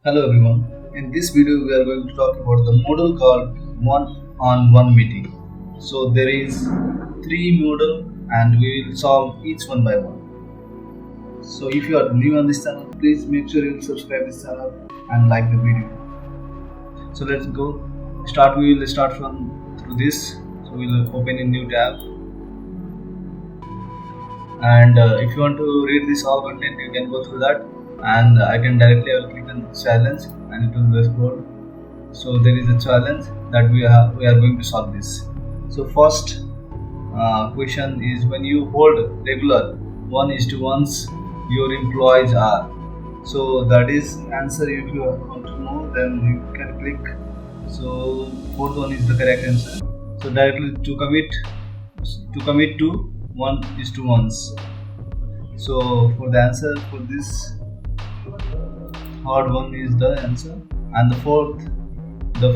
Hello everyone. In this video we are going to talk about the model called one-on-one meeting. So there is three model and we will solve each one by one. So if you are new on this channel, please make sure you subscribe this channel and like the video. So let's go. We will start from through this. So we will open a new tab. And if you want to read this all content, you can go through that. And I can directly click on challenge and it will be scroll. So there is a challenge that we are going to solve this. So first question is, when you hold regular 1:1s, your employees are. So that is answer. If you want to know, then you can click. So fourth one is the correct answer. So directly to commit to 1:1s. So for the answer for this, third one is the answer, and the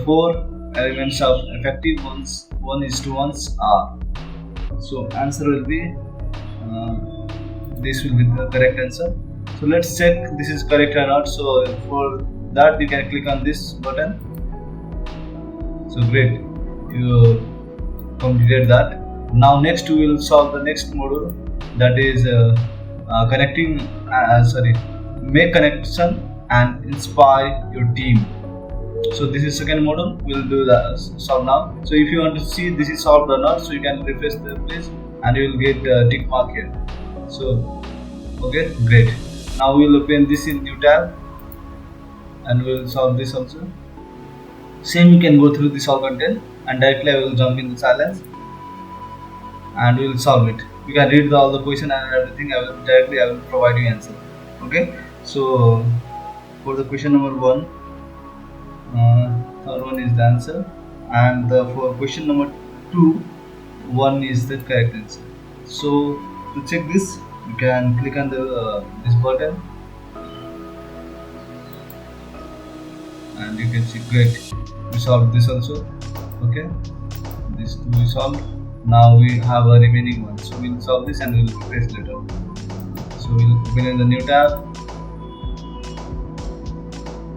four elements of effective 1:1s are. So answer will be this will be the correct answer. So let's check this is correct or not. So for that you can click on this button. So great, you completed that. Now next we will solve the next module, that is make connection and inspire your team. So this is second module. We'll do that solve now. So if you want to see this is solved or not, so you can refresh the page and you will get tick mark here. So okay, great. Now we will open this in new tab and we will solve this also. Same, you can go through this all content and directly I will jump in the challenge and we will solve it. You can read all the question and everything. I will provide you answer. Okay. So for the question number 1, third one is the answer, and for question number 2, 1 is the correct answer. So to check this, you can click on the this button and you can see great, we solved this also. Okay, this 2 we solved. Now we have a remaining one, so we'll solve this and we'll refresh later. So we'll open in the new tab,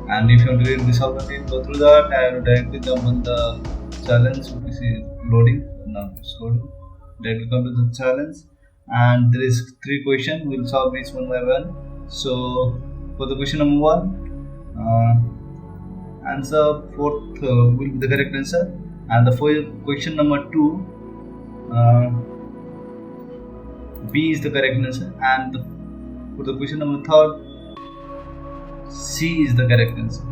and if you want to read this all content, go through that. I will directly jump on the challenge. You see loading, now it's loading. Directly come to the challenge, and there is 3 questions. We'll solve each one by one. So for the question number 1, answer fourth will be the correct answer, and for question number 2, B is the correct answer, and for the question number 3, C is the correct answer.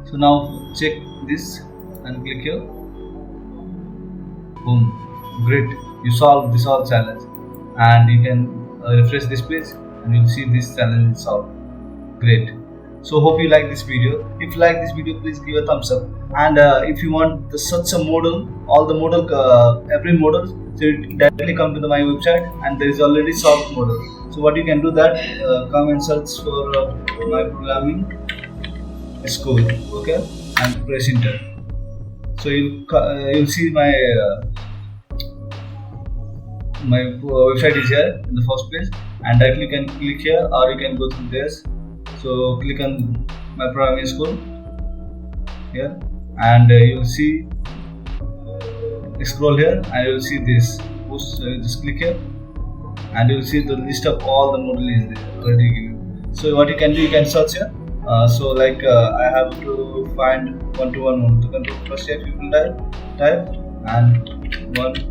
So now check this and click here. Boom, great, you solved this all challenge, and you can refresh this page and you'll see this challenge is solved. Great. So hope you like this video. If you like this video, please give a thumbs up. And if you want such a model, all the model, every model, so you directly come to my website, and there is already solved model. So what you can do that, come and search for my programming school, okay, and press enter. So you'll see my website is here in the first page, and directly you can click here or you can go through this. So click on my programming school here, and you'll see, scroll here and you'll see this. Just click here and you'll see the list of all the model is there already given. So what you can do, you can search here. So like I have to find 1-to-1 model. To control plus F, you will type and 1-to-1.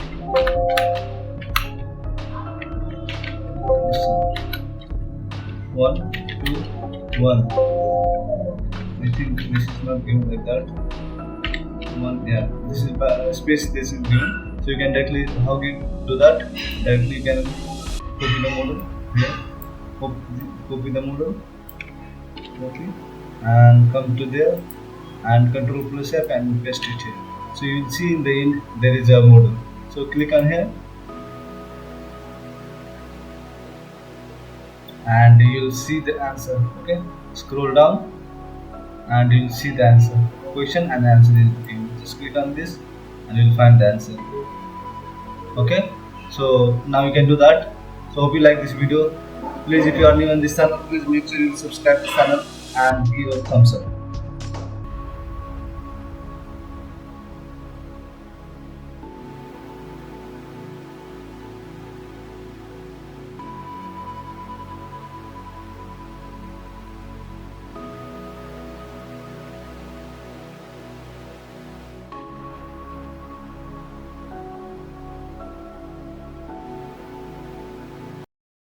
I think this is not given like that. Yeah, this is space. This is given. So you can directly, how do you do that? Directly you can copy the model here. Copy the model. Okay, and come to there and control plus F and paste it here. So you will see in the end there is a model. So click on here and you will see the answer. Okay, scroll down and you will see the answer. Question and answer is given. Just click on this and you will find the answer. Okay, so now you can do that. So hope you like this video. Please, if you are new on this channel, please make sure you subscribe to this channel and give a thumbs up.